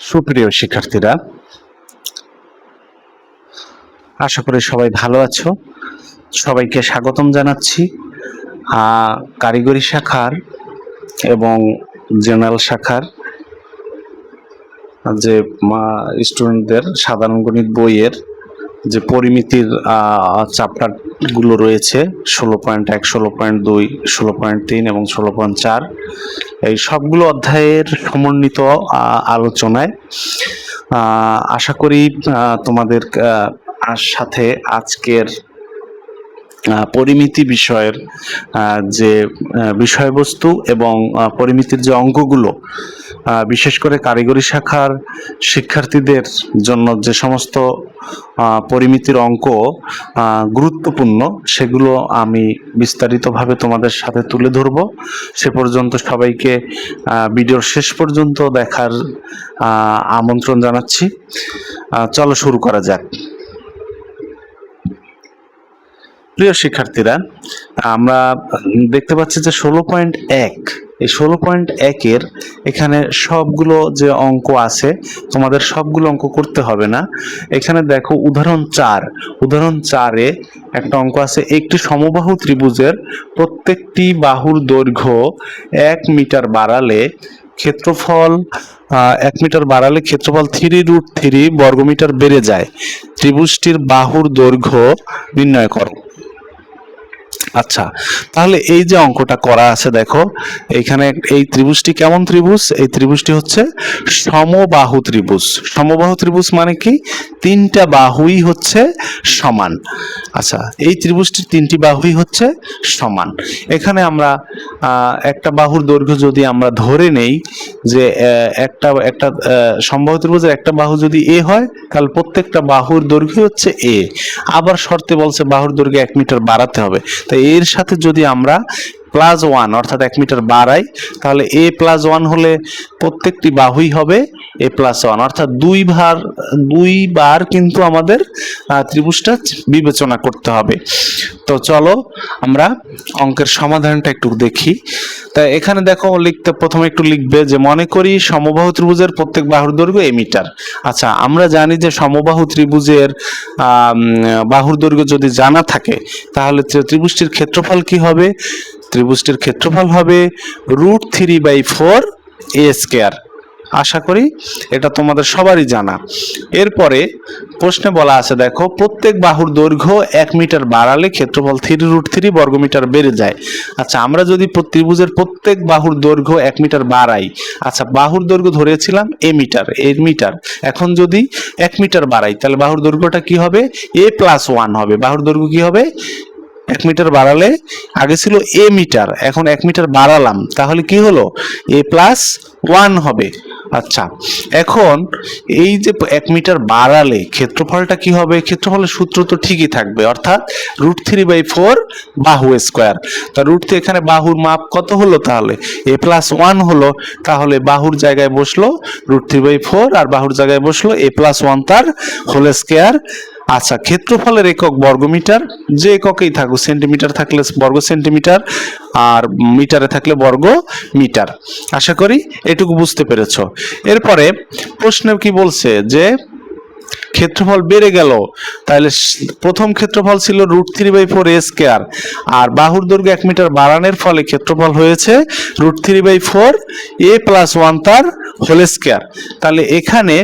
সুপ্রিয় শিক্ষার্থীরা, আশা করি সবাই ভালো আছো। সবাইকে স্বাগতম জানাচ্ছি কারিগরি শাখার এবং জেনারেল শাখার যে স্টুডেন্টদের সাধারণ গণিত বইয়ের যে পরিমিতির চ্যাপ্টারগুলো রয়েছে 16.1, 16.2, 16.3 এবং 16.4, এই সবগুলো অধ্যায়ের সমন্বিত আলোচনায় আশা করি তোমাদের সাথে আজকের পরিমিতি বিষয়ের যে বিষয়বস্তু এবং পরিমিতির যে অঙ্কগুলো, বিশেষ করে কারিগরি শাখার শিক্ষার্থীদের জন্য যে সমস্ত পরিমিতির অঙ্ক গুরুত্বপূর্ণ, সেগুলো আমি বিস্তারিতভাবে তোমাদের সাথে তুলে ধরব। সে পর্যন্ত সবাইকে ভিডিওর শেষ পর্যন্ত দেখার আমন্ত্রণ জানাচ্ছি। চলো শুরু করা যাক। প্রিয় শিক্ষার্থীরা, আমরা দেখতে পাচ্ছি যে 16.1, এই 16.1-এর এখানে সবগুলো যে অঙ্ক আছে, তোমাদের সবগুলো অঙ্ক করতে হবে না। এখানে দেখো উদাহরণ 4-এ একটা অঙ্ক আছে। একটি সমবাহু ত্রিভুজের প্রত্যেকটি বাহুর দৈর্ঘ্য 1 মিটার বাড়ালে ক্ষেত্রফল 1 মিটার বাড়ালে ক্ষেত্রফল 3√3 বর্গমিটার বেড়ে যায়। ত্রিভুজটির বাহুর দৈর্ঘ্য নির্ণয় করো। আচ্ছা, তাহলে এই যে অঙ্কটা করা আছে, দেখো এইখানে এই ত্রিভুজটি কেমন ত্রিভুজ? এই ত্রিভুজটি হচ্ছে সমবাহু ত্রিভুজ। সমবাহু ত্রিভুজ মানে কি? তিনটা বাহুই হচ্ছে সমান। আচ্ছা, এই ত্রিভুজটির তিনটি বাহুই হচ্ছে সমান। এখানে আমরা একটা বাহুর দৈর্ঘ্য যদি আমরা ধরে নেই যে একটা সমবাহু ত্রিভুজের একটা বাহু যদি এ হয়, তাহলে প্রত্যেকটা বাহুর দৈর্ঘ্য হচ্ছে এ। আবার শর্তে বলছে বাহুর দৈর্ঘ্য 1 মিটার বাড়াতে হবে। তাই এর সাথে যদি আমরা +1 অর্থাৎ 1 মিটার বাড়াই, তাহলে a+1 হলে প্রত্যেকটি বাহুই হবে a+1, অর্থাৎ দুইবার কিন্তু আমাদের ত্রিভুজটা বিবেচনা করতে হবে। তো চলো আমরা অঙ্কের সমাধানটা একটু দেখি। তাই এখানে দেখো প্রথমে একটু লিখবে যে মনে করি সমবাহু ত্রিভুজের প্রত্যেক বাহুর দৈর্ঘ্য a মিটার। আচ্ছা, আমরা জানি যে সমবাহু ত্রিভুজের বাহুর দৈর্ঘ্য যদি জানা থাকে, তাহলে ত্রিভুজটির ক্ষেত্রফল কি হবে? ত্রিভুজটির ক্ষেত্রফল হবে √3/4 a²। আশা করি এটা তোমাদের সবারই জানা। এরপরে প্রশ্নে বলা আছে, দেখো প্রত্যেক বাহুর দৈর্ঘ্য 1 মিটার বাড়ালে ক্ষেত্রফল 3√3 বর্গমিটার বেড়ে যায়। আচ্ছা, আমরা যদি ত্রিভুজের প্রত্যেক বাহুর দৈর্ঘ্য 1 মিটার বাড়াই, আচ্ছা বাহুর দৈর্ঘ্য ধরেছিলাম এ মিটার, এখন যদি 1 মিটার বাড়াই, তাহলে বাহুর দৈর্ঘ্যটা কি হবে? a+1 হবে। বাহুর দৈর্ঘ্য কি হবে? 1 মিটার বাড়ালে, আগে ছিল এ মিটার, এখন 1 মিটার বাড়ালাম, তাহলে কি হলো? a+1 হবে। আচ্ছা, এখন এই যে 1 মিটার বাড়ালে ক্ষেত্রফলটা কি হবে? ক্ষেত্রফলের সূত্র তো ঠিকই থাকবে, অর্থাৎ √3/4 বাহু স্কয়ার। তা এখানে বাহুর মাপ কত হলো? তাহলে a+1 হলো। তাহলে বাহুর জায়গায় বসলো √3/4 আর বাহুর জায়গায় বসলো a+1 তার হোল স্কয়ার। আচ্ছা, ক্ষেত্রফলের একক বর্গমিটার, যে এককেই থাকুক, সেন্টিমিটার থাকলে বর্গ সেন্টিমিটার আর মিটারে থাকলে বর্গ মিটার। আশা করি এটুকু বুঝতে পেরেছো। এরপরে প্রশ্নে কি বলছে যে ক্ষেত্রফল বেড়ে গেল, তাহলে প্রথম ক্ষেত্রফল ছিল √3/4 a², আর বাহুর দৈর্ঘ্য 1 মিটার বাড়ানোর ফলে ক্ষেত্রফল হয়েছে √3/4 a+1 তার হোল স্কয়ার। তাহলে এখানে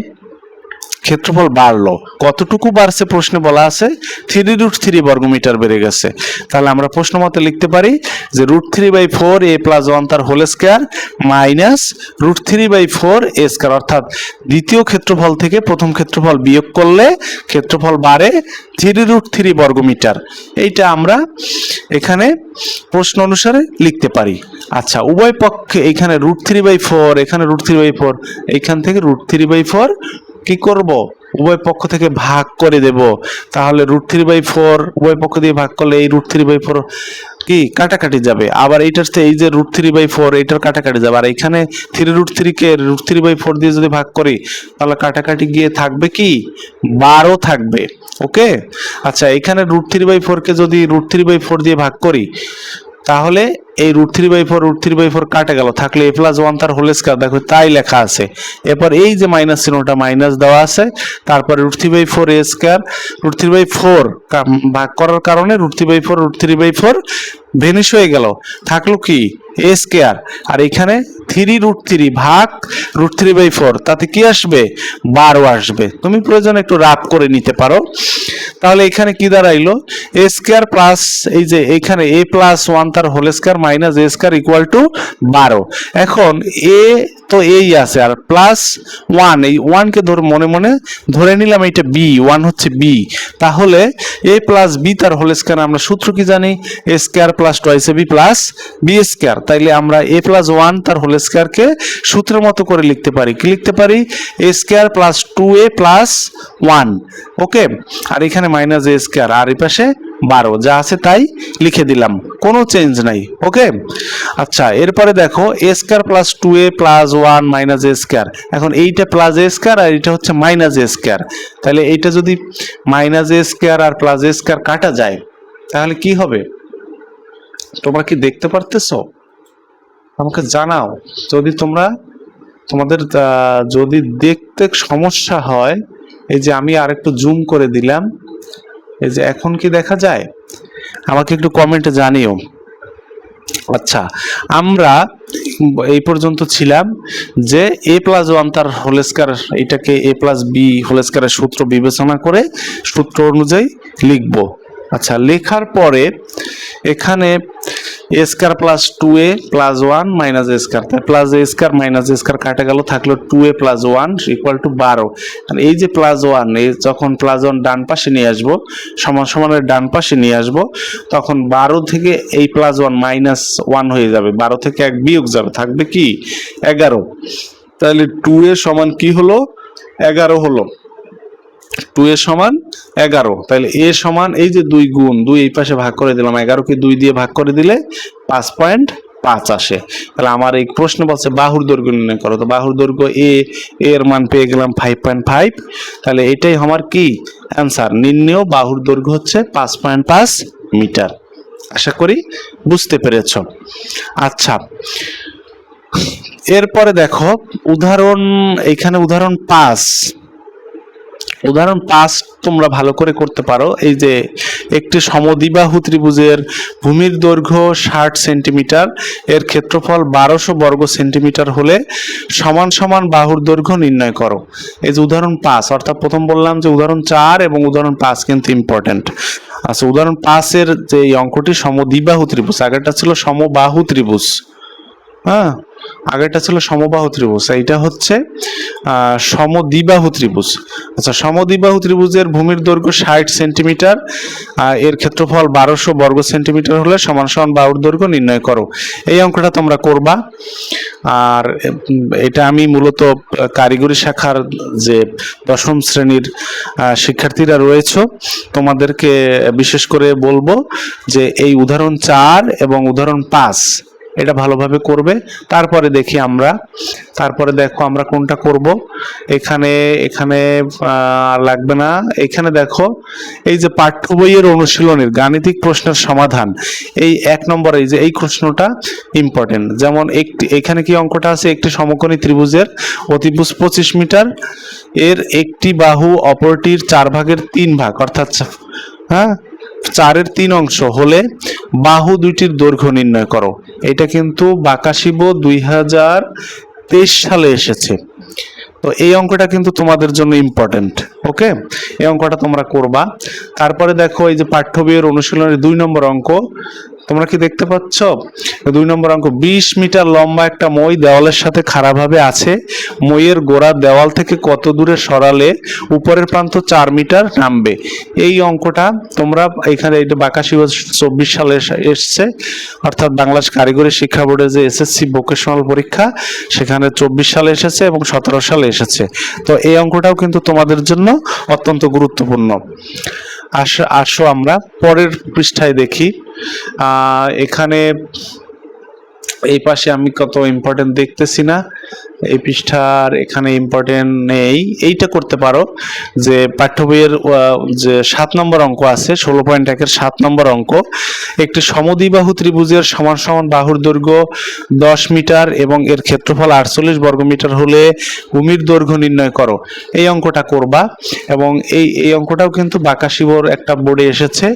ক্ষেত্রফল বাড়লো, কতটুকু বাড়ছে? প্রশ্নে বলা আছে 3√3 বর্গমিটার বেড়ে গেছে। তাহলে আমরা প্রশ্ন মতে লিখতে পারি যে √3/4 a+1 তার হোল স্কয়ার মাইনাস √3/4 a², অর্থাৎ দ্বিতীয় ক্ষেত্রফল থেকে প্রথম ক্ষেত্রফল বিয়োগ করলে ক্ষেত্রফল বাড়ে 3√3 বর্গমিটার। এইটা আমরা এখানে প্রশ্ন অনুসারে লিখতে পারি। আচ্ছা, উভয় পক্ষে এখানে √3/4, এখানে √3/4, এইখান থেকে √3/4 কি করব? উভয় পক্ষ থেকে ভাগ করে দেব। তাহলে √3/4 উভয় পক্ষ দিয়ে ভাগ করলে এই √3/4 কি কাটাকাটি যাবে, আবার এইটার এই যে √3/4 এইটার কাটাকাটি যাবে, আর এখানে 3√3 কে √3/4 দিয়ে যদি ভাগ করি, তাহলে কাটাকাটি গিয়ে থাকবে কি 12 থাকবে। ওকে, আচ্ছা, এখানে √3/4 কে যদি √3/4 দিয়ে ভাগ করি, তাহলে এই √3/4 কাটে গেল, থাকলে a+1 তার হোল স্কয়ার, দেখো তাই লেখা আছে। এরপর এই যে মাইনাস চিহ্নটা মাইনাস দেওয়া আছে, তারপরে √3/4 √3/4 ভাগ করার কারণে √3/4 ভেনিশ হয়ে গেল, থাকলো কি a স্কয়ার। আর এখানে 3√3 ভাগ √3/4, তাতে কি আসবে 12 আসবে। তুমি প্রয়োজন একটু রাফ করে নিতে পারো। তাহলে এখানে কি দাঁড়াইলো a স্কয়ার প্লাস এই যে এখানে a+1 তার whole square minus a square equal to 12। এখন a তো এই আছে, আর +1, এই 1 কে ধরে মনে মনে ধরে নিলাম এটা b, 1 হচ্ছে b। তাহলে a + b তার হোল স্কয়ার আমরা সূত্র কি জানি, a square plus twice ab plus b square. তাইলে আমরা a+1 তার হোল স্কয়ার কে সূত্রের মতো করে লিখতে পারি, কি লিখতে পারি, a square plus 2a plus 1। ওকে, আর এখানে মাইনাস a স্কয়ার, আর এই পাশে 12, যা আছে তাই লিখে দিলাম, কোনো চেঞ্জ নাই। ওকে, আচ্ছা এরপরে দেখো a square plus 2a plus 1 minus a square. এখন এইটা প্লাস a স্কয়ার আর এটা হচ্ছে মাইনাস a স্কয়ার, তাহলে এইটা যদি মাইনাস a স্কয়ার আর প্লাস a স্কয়ার কাটা যায় তাহলে কি হবে, তোমরা কি দেখতে পারতেছো? আমাকে জানাও যদি তোমাদের যদি দেখতে সমস্যা হয়। এই যে আমি আরেকটু জুম করে দিলাম, এই যে এখন কি দেখা যায়, আমাকে একটু কমেন্টে জানিও। আচ্ছা, আমরা এই পর্যন্ত ছিলাম যে a+1 তার হোল স্কয়ার, এটাকে a+b হোল স্কয়ারের সূত্র বিবেচনা করে সূত্র অনুযায়ী লিখব। আচ্ছা, লেখার পরে এখানে a square plus 2a plus 1 minus a square, তাই plus a square minus a square কাটা গেল, থাকলো 2a প্লাস 1 ইকুয়াল টু 12। এই যে +1, এই যখন +1 ডান পাশে নিয়ে আসবো, সমান সমানের ডান পাশে নিয়ে আসবো, তখন 12 থেকে এই +1 -1 হয়ে যাবে, 12 থেকে 1 বিয়োগ যাবে, থাকবে কি 11। তাহলে 2a সমান কি হলো, 11 হলো। 2a সমান 11, তাহলে a সমান এই যে 2 গুণ 2 এই পাশে ভাগ করে দিলাম, 11 কে 2 দিয়ে ভাগ করে দিলে 5.5 আসে। তাহলে আমার এই প্রশ্ন বলছে বাহুর দৈর্ঘ্য নির্ণয় করো, তো বাহুর দৈর্ঘ্য এর মান পেয়ে গেলাম 5.5। তাহলে এটাই আমার কি অ্যান্সার, নির্ণেয় বাহুর দৈর্ঘ্য হচ্ছে 5.5 মিটার। আশা করি বুঝতে পেরেছ। আচ্ছা, এরপরে দেখো উদাহরণ, এখানে উদাহরণ 5 তোমরা ভালো করে করতে পারো। এই যে একটি সমদ্বিবাহু ত্রিভুজের ভূমির দৈর্ঘ্য 60 সেন্টিমিটার, এর ক্ষেত্রফল 1200 বর্গ সেন্টিমিটার হলে সমান সমান বাহুর দৈর্ঘ্য নির্ণয় করো। এই যে উদাহরণ 5, অর্থাৎ প্রথম বললাম যে উদাহরণ 4 এবং উদাহরণ 5 কিন্তু ইম্পর্টেন্ট। আচ্ছা, উদাহরণ 5 এর যে অঙ্কটি সমদ্বিবাহু ত্রিভুজ, আগেরটা ছিল সমবাহু ত্রিভুজ, হ্যাঁ আগেরটা ছিল সমবাহু ত্রিভুজ, এইটা হচ্ছে সমদ্বিবাহু ত্রিভুজ। আচ্ছা, সমদ্বিবাহু ত্রিভুজের ভূমির দৈর্ঘ্য 60 সেন্টিমিটার, এর ক্ষেত্রফল 1200 বর্গ সেন্টিমিটার হলে সমান সমান বাহুর দৈর্ঘ্য নির্ণয় করো। এই অঙ্কটা তোমরা করবা। আর এটা আমি মূলত কারিগরি শাখার যে 10ম শ্রেণীর শিক্ষার্থীরা রয়েছে তোমাদেরকে বিশেষ করে বলবো যে এই উদাহরণ 4 এবং উদাহরণ 5 এটা ভালোভাবে করবে। তারপরে দেখি আমরা, তারপরে দেখো আমরা কোনটা করব। এখানে লাগবে না, এখানে দেখো এই যে পাঠ্য বইয়ের অনুশীলনের গাণিতিক প্রশ্নের সমাধান, এই 1 নম্বরে এই যে এই প্রশ্নটা ইম্পর্টেন্ট। যেমন এখানে কি অঙ্কটা আছে, একটি সমকোণী ত্রিভুজের অতিভুজ 25 মিটার, এর একটি বাহু অপরটির 4/3 ভাগ, অর্থাৎ 4-এর 3 অংশ হলে বাহু দুইটির দৈর্ঘ্য নির্ণয় করো। এটা কিন্তু বাকাশিব 2023 সালে এসেছে। তো এই অঙ্কটা কিন্তু তোমাদের জন্য ইম্পর্টেন্ট। ওকে, এই অঙ্কটা তোমরা করবা। তারপরে দেখো এই যে পাঠ্য বইয়ের অনুশীলনের 2 নম্বর অঙ্ক, তোমরা কি দেখতে পাচ্ছ 2 নম্বর অঙ্ক, 20 মিটার লম্বা একটা মই দেওয়ালের সাথে খাড়াভাবে আছে, মইয়ের গোড়া দেওয়াল থেকে কত দূরে সরালে উপরের প্রান্ত 4 মিটার নামবে। এই অঙ্কটা তোমরা এখানে এটা বাকাশি 24 সালে এসছে, অর্থাৎ বাংলাদেশ কারিগরি শিক্ষা বোর্ডের যে এসএসসি ভোকেশনাল পরীক্ষা সেখানে 24 সালে এসেছে এবং 17 সালে এসেছে। তো এই অঙ্কটাও কিন্তু তোমাদের জন্য অত্যন্ত গুরুত্বপূর্ণ। আসো আমরা পরের পৃষ্ঠায় দেখি। এখানে এই পাশে আমি কত ইম্পর্টেন্ট দেখতেছি না, এই পৃষ্ঠার এখানে ইম্পর্টেন্ট নেই, এইটা করতে পারো যে পাঠ্য বইয়ের যে 7 নম্বর অঙ্ক আছে 16.1 এর 7 নম্বর অঙ্ক, একটি সমদ্বিবাহু ত্রিভুজের সমান সমান বাহুর দৈর্ঘ্য 10 মিটার এবং এর ক্ষেত্রফল 48 বর্গমিটার হলে ভূমির দৈর্ঘ্য নির্ণয় করো। এই অঙ্কটা করবা এবং এই অঙ্কটাও কিন্তু বাকাশিবর একটা বোর্ডে এসেছে,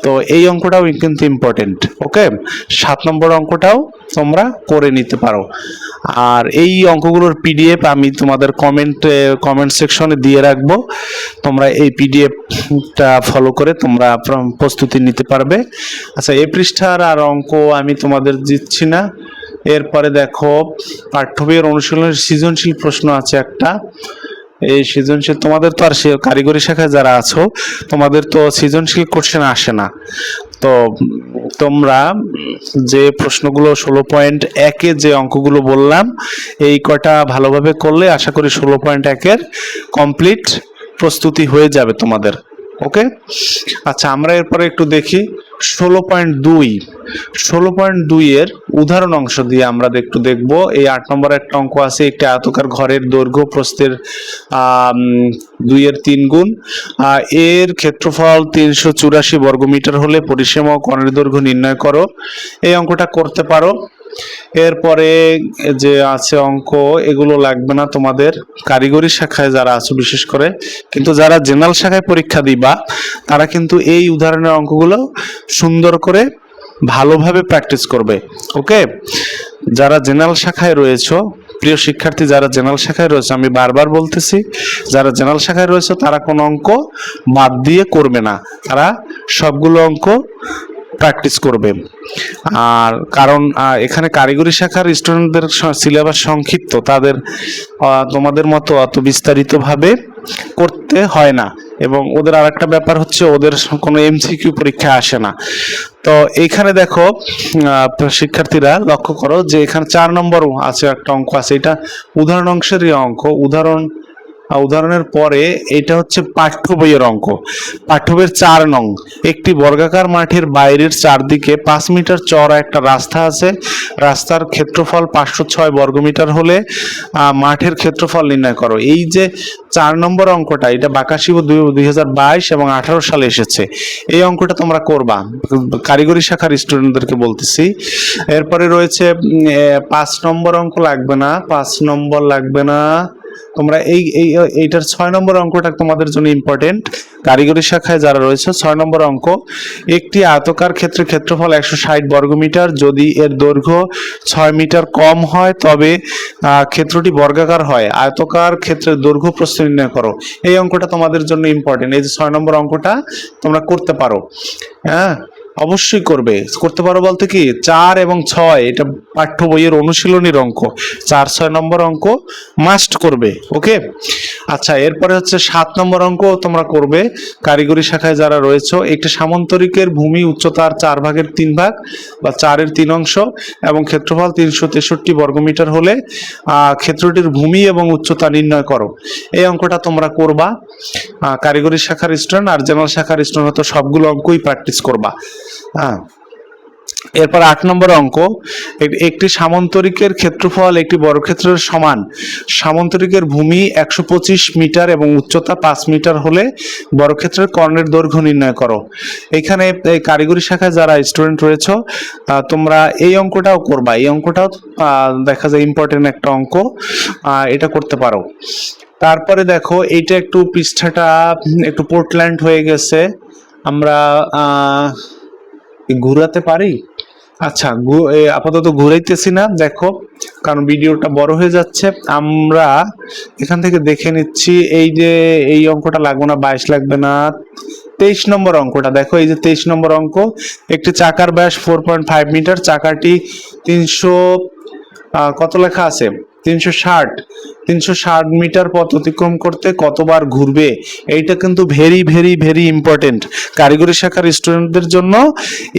তো এই অঙ্কটাও কিন্তু ইম্পর্টেন্ট। ওকে, 7 নম্বর অঙ্কটাও তোমরা করে নিতে পারো। আর এই অঙ্কগুলোর পিডিএফ আমি তোমাদের কমেন্ট সেকশনে দিয়ে রাখবো, তোমরা এই পিডিএফটা ফলো করে তোমরা প্রস্তুতি নিতে পারবে। আচ্ছা, এই পৃষ্ঠার আর অঙ্ক আমি তোমাদের দিচ্ছি না। এরপরে দেখো পাঠ্য বইয়ের অনুশীলনের সৃজনশীল প্রশ্ন আছে একটা। এই সৃজনশীল তোমাদের তো আর কারিগরি শাখায় যারা আছো তোমাদের তো সৃজনশীল কোশ্চেন আসে না, তো তোমরা যে প্রশ্নগুলো 16.1 যে অঙ্কগুলো বললাম এই কটা ভালোভাবে করলে আশা করি 16.1 কমপ্লিট প্রস্তুতি হয়ে যাবে তোমাদের। ওকে, আচ্ছা আমরা এরপরে একটু দেখি 16.2 এর উদাহরণ অংশ দিয়ে আমরা একটু দেখব। এই 8 নম্বর একটা অঙ্ক আছে, একটি আয়তাকার ঘরের দৈর্ঘ্য প্রস্থের 2 এর 3 গুণ, এর ক্ষেত্রফল 384 বর্গমিটার হলে পরিসীমা ও কোণের দৈর্ঘ্য নির্ণয় করো। এই অঙ্কটা করতে পারো। এরপরে যে আছে অঙ্ক, এগুলো লাগবে না তোমাদের কারিগরি শাখায় যারা আছো বিশেষ করে, কিন্তু যারা জেনারেল শাখায় পরীক্ষা দিবা তারা কিন্তু এই উদাহরণের অঙ্কগুলো সুন্দর করে ভালোভাবে প্র্যাকটিস করবে। ওকে, যারা জেনারেল শাখায় রয়েছে, প্রিয় শিক্ষার্থী যারা জেনারেল শাখায় রয়েছে, আমি বারবার বলতেছি যারা জেনারেল শাখায় রয়েছে তারা কোনো অঙ্ক বাদ দিয়ে করবে না, তারা সবগুলো অঙ্ক প্র্যাকটিস করবে। আর কারণ এখানে কারিগরি শাখার স্টুডেন্টদের সিলেবাস সংক্ষিপ্ত, তাদের তোমাদের মতো অত বিস্তারিতভাবে করতে হয় না, এবং ওদের আর একটা ব্যাপার হচ্ছে ওদের কোনো এমসিকিউ পরীক্ষা আসে না। তো এইখানে দেখো শিক্ষার্থীরা লক্ষ্য করো যে এখানে 4 নম্বর আছে একটা অঙ্ক আছে, এটা উদাহরণ অংশেরই অঙ্ক। উদাহরণের পরে এটা হচ্ছে পাঠ্য বইয়ের অঙ্ক। পাঠ্য বইয়ের 4 নং, একটি বর্গাকার মাঠের বাইরের চারদিকে 5 মিটার চওড়া একটা রাস্তা আছে, রাস্তার ক্ষেত্রফল 506 বর্গমিটার হলে মাঠের ক্ষেত্রফল নির্ণয় করো। এই যে 4 নম্বর অঙ্কটা, এটা বাকাশিব 2022 এবং 18 সালে এসেছে। এই অঙ্কটা তোমরা করবা, কারিগরি শাখার স্টুডেন্টদেরকে বলতেছি। এরপরে রয়েছে 5 নম্বর অঙ্ক লাগবে না, 5 নম্বর লাগবে না তোমরা এইটার 6 নম্বর অঙ্কটা তোমাদের জন্য ইম্পর্টেন্ট। কারিগরি শাখায় যারা রয়েছে 6 নম্বর অঙ্ক, একটি আয়তাকার ক্ষেত্রের ক্ষেত্রফল 160 বর্গমিটার, যদি এর দৈর্ঘ্য 6 মিটার কম হয় তবে ক্ষেত্রটি বর্গাকার হয়, আয়তাকার ক্ষেত্রের দৈর্ঘ্য প্রস্থ নির্ণয় করো। এই অঙ্কটা তোমাদের জন্য ইম্পর্টেন্ট। এই যে 6 নম্বর অঙ্কটা তোমরা করতে পারো, হ্যাঁ অবশ্যই করতে পারো বলতে কি 4 এবং 6 এটা পাঠ্য বইয়ের অনুশীলনীর অঙ্ক, 4-6 নম্বর অঙ্ক মাস্ট করবে। ওকে, আচ্ছা এরপরে হচ্ছে 7 নম্বর অঙ্ক তোমরা করবে কারিগরি শাখায় যারা রয়েছে। একটি সামান্তরিকের ভূমি উচ্চতার 4 ভাগের 3 ভাগ বা 4-এর 3 অংশ এবং ক্ষেত্রফল 363 বর্গমিটার হলে ক্ষেত্রটির ভূমি এবং উচ্চতা নির্ণয় করো। এই অঙ্কটা তোমরা করবা, কারিগরি শাখার স্টুডেন্ট আর জেনারেল শাখার স্টুডেন্ট তো সবগুলো অঙ্কই প্র্যাকটিস করবা। হ্যাঁ, এরপর 8 নম্বর অঙ্ক, একটি সামান্তরিকের ক্ষেত্রফল একটি বর্গক্ষেত্রের সমান, সামান্তরিকের ভূমি 125 মিটার এবং উচ্চতা 5 মিটার হলে বর্গক্ষেত্রের কর্ণের দৈর্ঘ্য নির্ণয় করো। এখানে কারিগরি শাখায় যারা স্টুডেন্ট রয়েছে তোমরা এই অঙ্কটাও করবা। এই অঙ্কটাও দেখা যায় ইম্পর্টেন্ট একটা অঙ্ক, এটা করতে পারো। তারপরে দেখো এইটা একটু পৃষ্ঠাটা একটু পোর্টল্যান্ড হয়ে গেছে, আমরা ঘুরাতে পারি। আচ্ছা আপাতত ঘুরাইতেছি না, দেখো কারণ ভিডিওটা বড় হয়ে যাচ্ছে। আমরা এখান থেকে দেখে নিচ্ছি, এই যে এই অঙ্কটা লাগবে না, 22 লাগবে না, 23 নম্বর অঙ্কটা দেখো। এই যে 23 নম্বর অঙ্ক, একটি চাকার ব্যাস 4.5 মিটার, চাকাটি 300 কত লেখা আছে 360 মিটার পথ অতিক্রম করতে কতবার ঘুরবে। এইটা কিন্তু ভেরি ভেরি ভেরি ইম্পর্টেন্ট কারিগরি শাখার স্টুডেন্টদের জন্য।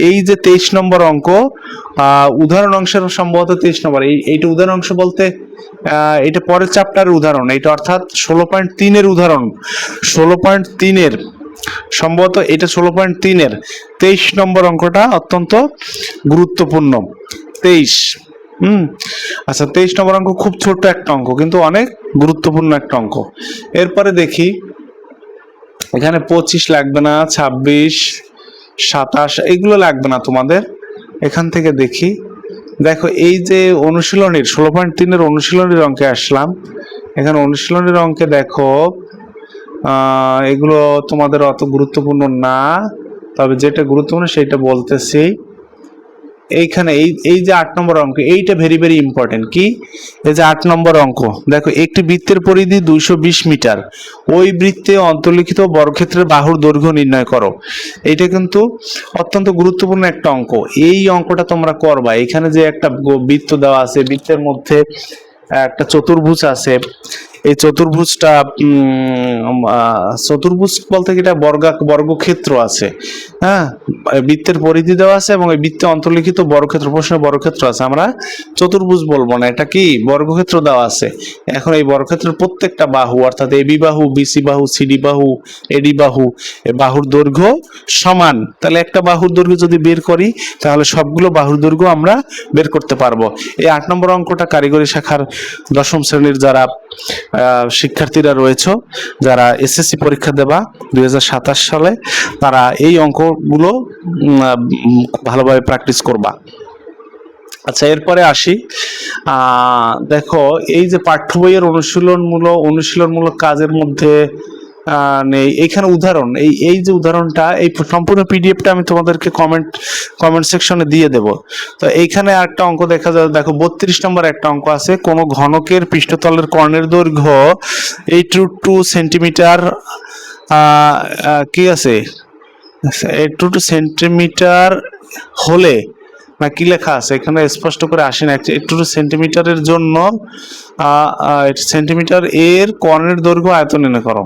এই যে 23 নম্বর অঙ্ক উদাহরণ অংশের সম্ভবত 23 নম্বর, এইটা উদাহরণ অংশ বলতে এটা পরের চ্যাপ্টারের উদাহরণ, এইটা অর্থাৎ 16.3 এর উদাহরণ, 16.3 এর সম্ভবত এটা 16.3 এর 23 নম্বর অঙ্কটা অত্যন্ত গুরুত্বপূর্ণ। 23 আচ্ছা, 23 নম্বর অঙ্ক খুব ছোট একটা অঙ্ক, কিন্তু অনেক গুরুত্বপূর্ণ একটা অঙ্ক। এরপরে দেখি, এখানে 25 লাগবে না, 26, 27 এগুলো লাগবে না তোমাদের। এখান থেকে দেখি, দেখো এই যে অনুশীলনীর 16.3 অনুশীলনীর অঙ্কে আসলাম। এখানে অনুশীলনীর অঙ্কে দেখো এগুলো তোমাদের অত গুরুত্বপূর্ণ না, তবে যেটা গুরুত্বপূর্ণ সেটা বলতেছি। এইখানে এই যে 8 নম্বর অঙ্ক, এইটা ভেরি ভেরি ইম্পর্টেন্ট। কি, এই যে 8 নম্বর অঙ্ক, দেখো একটি বৃত্তের পরিধি 220 মিটার, ওই বৃত্তে অন্তর্লিখিত বর্গক্ষেত্রের বাহুর দৈর্ঘ্য নির্ণয় করো। এইটা কিন্তু অত্যন্ত গুরুত্বপূর্ণ একটা অঙ্ক। এই অঙ্কটা তোমরা করবা। এখানে যে একটা বৃত্ত দেওয়া আছে, বৃত্তের মধ্যে একটা চতুর্ভুজ আছে। এই চতুর্ভুজটা চতুর্ভুজ বলতে কি, এটা বর্গক্ষেত্র আছে। হ্যাঁ, বৃত্তের পরিধি দেওয়া আছে এবং এই বৃত্তে অন্তর্লিখিত বর্গক্ষেত্র, প্রশ্নে বর্গক্ষেত্র আছে। আমরা চতুর্ভুজ বলবো না, এটা কি বর্গক্ষেত্র দেওয়া আছে। এখন এই বর্গক্ষেত্রের প্রত্যেকটা বাহু, অর্থাৎ এবি বাহু, বিসি বাহু, সিডি বাহু, এডি বাহু, এই বাহুর দৈর্ঘ্য সমান। তাহলে একটা বাহুর দৈর্ঘ্য যদি বের করি, তাহলে সবগুলো বাহুর দৈর্ঘ্য আমরা বের করতে পারবো। এই 8 নম্বর অঙ্কটা কারিগরি শাখার 10ম শ্রেণীর যারা শিক্ষার্থীরা রয়েছে, যারা এসএসসি পরীক্ষা দেবা 2027 সালে, তারা এই অঙ্কগুলো ভালোভাবে প্র্যাকটিস করবা। আচ্ছা, এরপরে আসি। দেখো এই যে পাঠ্য বইয়ের অনুশীলনমূলক কাজের মধ্যে নেই এখানে উদাহরণ। এই যে উদাহরণটা, এই সম্পূর্ণ পিডিএফটা আমি তোমাদেরকে কমেন্ট সেকশনে দিয়ে দেব। তো এইখানে একটা অঙ্ক দেখা যায়, দেখো 32 নম্বর একটা অঙ্ক আছে। কোন ঘনকের পৃষ্ঠতলের কর্ণের দৈর্ঘ্য 8 সেন্টিমিটার কি আছে, 8 সেন্টিমিটার হলে, না কি লেখা আছে এখানে স্পষ্ট করে আসে না। 8 সেন্টিমিটারের জন্য সেন্টিমিটার এর কর্ণের দৈর্ঘ্য আয়তন নির্ণয় করো।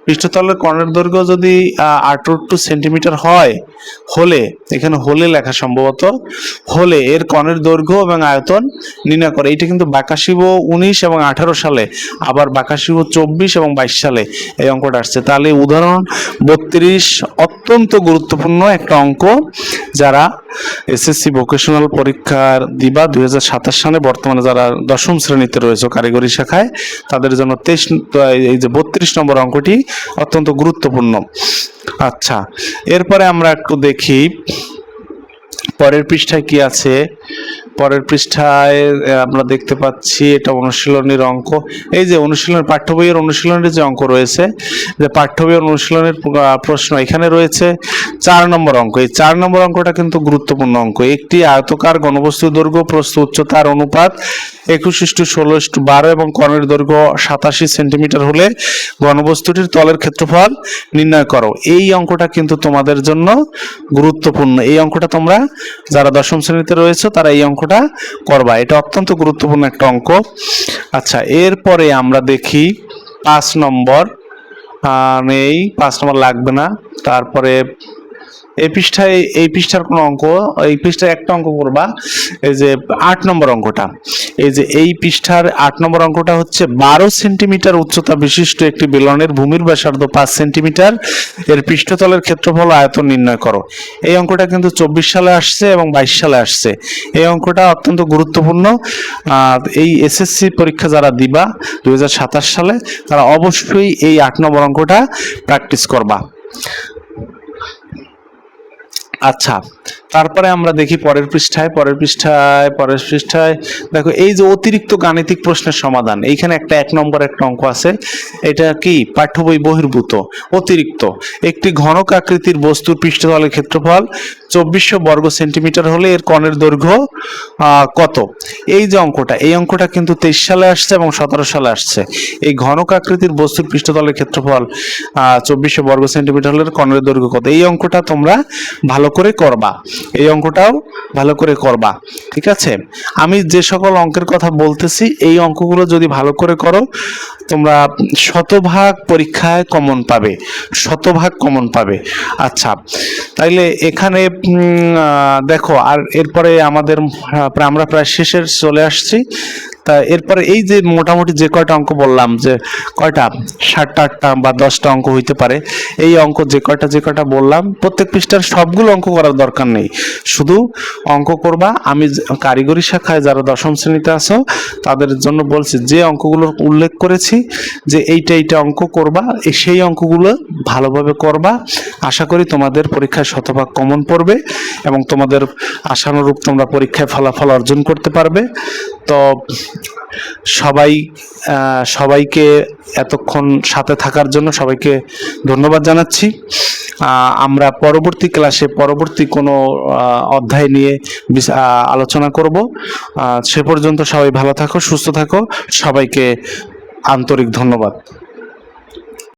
পৃষ্ঠতলের কর্ণের দৈর্ঘ্য যদি 8 সেন্টিমিটার হয়, হলে, এখানে হলে লেখা সম্ভবত, হলে এর কর্ণের দৈর্ঘ্য এবং আয়তন নির্ণয় করে। এইটা কিন্তু বাকাশিব 19 এবং 18 সালে, আবার বাকাশিব 24 এবং 22 সালে এই অঙ্কটা আসছে। তাহলে উদাহরণ 32 অত্যন্ত গুরুত্বপূর্ণ একটা অঙ্ক। যারা এসএসসি ভোকেশনাল পরীক্ষার দিবা 2027 সালে, বর্তমানে যারা 10ম শ্রেণীতে রয়েছে কারিগরি শাখায়, তাদের জন্য এই যে 32 নম্বর অঙ্কটি অত্যন্ত গুরুত্বপূর্ণ। আচ্ছা, এরপরে আমরা একটু দেখি পরের পৃষ্ঠায় কি আছে। পরের পৃষ্ঠায় আমরা দেখতে পাচ্ছি এটা অনুশীলনীর অঙ্ক। এই যে অনুশীলনের পাঠ্য বইয়ের অনুশীলনের যে অঙ্ক রয়েছে, যে পাঠ্য বইয়ের অনুশীলনের প্রশ্ন এখানে রয়েছে 4 নম্বর অঙ্ক। এই 4 নম্বর অঙ্কটা কিন্তু গুরুত্বপূর্ণ অঙ্ক। একটি আয়তকার ঘনবস্তুর দৈর্ঘ্য প্রস্থ উচ্চতার অনুপাত 21:16:12 এবং কর্ণের দৈর্ঘ্য 87 সেন্টিমিটার হলে ঘনবস্তুটির তলের ক্ষেত্রফল নির্ণয় করো। এই অঙ্কটা কিন্তু তোমাদের জন্য গুরুত্বপূর্ণ। এই অঙ্কটা তোমরা যারা 10ম শ্রেণীতে রয়েছে তারা এই অঙ্কটা করবা। এটা অত্যন্ত গুরুত্বপূর্ণ একটা অঙ্ক। আচ্ছা, এরপরে আমরা দেখি 5 নম্বর। এই 5 নম্বর লাগবে না। তারপরে এই পৃষ্ঠার কোন অঙ্ক, এই পৃষ্ঠায় একটা অঙ্ক করবা। এই যে 8 নম্বর অঙ্কটা, এই যে এই পৃষ্ঠার 8 নম্বর অঙ্কটা হচ্ছে 12 সেন্টিমিটার উচ্চতা বিশিষ্ট একটি বেলনের ভূমির ব্যাসার্ধ 5 সেন্টিমিটার, এর পৃষ্ঠতলের ক্ষেত্রফল আয়তন নির্ণয় করো। এই অঙ্কটা কিন্তু 24 সালে আসছে এবং 22 সালে আসছে। এই অঙ্কটা অত্যন্ত গুরুত্বপূর্ণ। এই এসএসসি পরীক্ষা যারা দিবা 2027 সালে, তারা অবশ্যই এই 8 নম্বর অঙ্কটা প্র্যাকটিস করবা। আচ্ছা, তারপরে আমরা দেখি পরের পৃষ্ঠায় দেখো এই যে অতিরিক্ত গাণিতিক প্রশ্নের সমাধান। এইখানে একটা 1 নম্বর একটা অঙ্ক আছে। এটা কি পাঠ্য বই বহির্ভূত। অতিরিক্ত একটি ঘনক আকৃতির বস্তুর পৃষ্ঠতলের ক্ষেত্রফল 2400 বর্গ সেন্টিমিটার হলে এর কর্ণের দৈর্ঘ্য কত। এই যে অঙ্কটা, এই অঙ্কটা কিন্তু 23 সালে আসছে এবং 17 সালে আসছে। এই ঘনক আকৃতির বস্তুর পৃষ্ঠতলের ক্ষেত্রফল 2400 বর্গ সেন্টিমিটার হলে কর্ণের দৈর্ঘ্য কত। এই অঙ্কটা তোমরা ভালো করে করবা। এই অঙ্কটাও ভালো করে করবা, ঠিক আছে। আমি যে সকল অঙ্কের কথা বলতেছি, এই অঙ্কগুলো যদি ভালো করে করো, তোমরা শতভাগ পরীক্ষায় কমন পাবে, শতভাগ কমন পাবে। আচ্ছা, তাইলে এখানে দেখো, আর এরপরে আমরা প্রায় শেষের চলে আসছি। তা এরপরে এই যে মোটামুটি যে কয়টা অঙ্ক বললাম, যে কয়টা 7টা 8টা বা 10টা অঙ্ক হইতে পারে, এই অঙ্ক যে কয়টা বললাম প্রত্যেক পৃষ্ঠার সবগুলো অঙ্ক করার দরকার নেই, শুধু অঙ্ক করবা। আমি কারিগরি শাখায় যারা দশম শ্রেণীতে আছো তাদের জন্য বলছি, যে অঙ্কগুলো উল্লেখ করেছি যে এইটা অঙ্ক করবা, সেই অঙ্কগুলো ভালোভাবে করবা। আশা করি তোমাদের পরীক্ষায় শতভাগ কমন পড়বে এবং তোমাদের আশানুরূপ তোমরা পরীক্ষায় ফলাফল অর্জন করতে পারবে। তো সবাইকে এতক্ষণ সাথে থাকার জন্য সবাইকে ধন্যবাদ জানাচ্ছি। আমরা পরবর্তী ক্লাসে পরবর্তী কোনো অধ্যায় নিয়ে আলোচনা করব। সে পর্যন্ত সবাই ভালো থাকো, সুস্থ থাকো, সবাইকে আন্তরিক ধন্যবাদ।